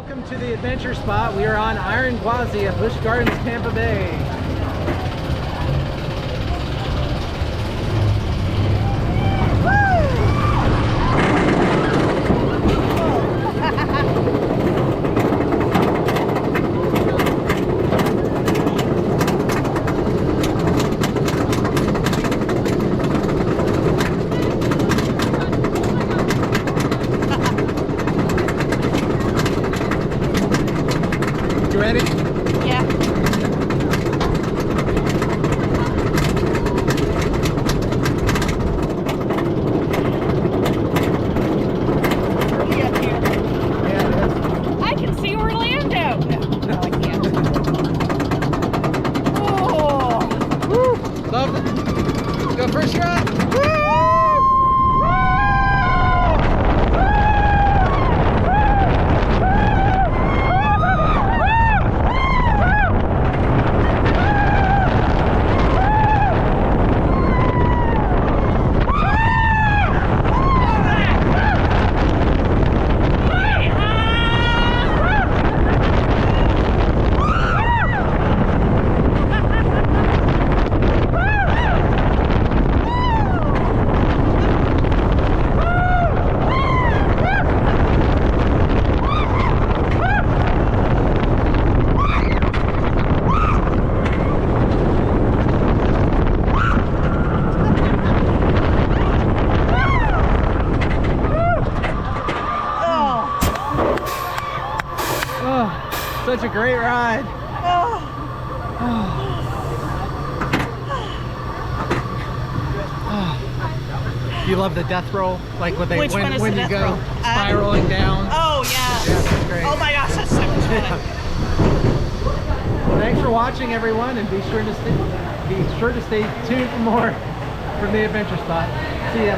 Welcome to the adventure spot. We are on Iron Gwazi at Busch Gardens, Tampa Bay. You ready? Yeah. Early up here. Yeah, it is. I can see Orlando. No, I can't. Oh. Woo! Love it. Go first shot. Woo! Oh, such a great ride. You love the death roll, like when Which one is when the you death go roll? spiraling down. Oh yeah. Yeah, that's great. Oh my gosh, that's so much fun. Thanks for watching, everyone, and be sure to stay tuned for more from the adventure spot. See ya.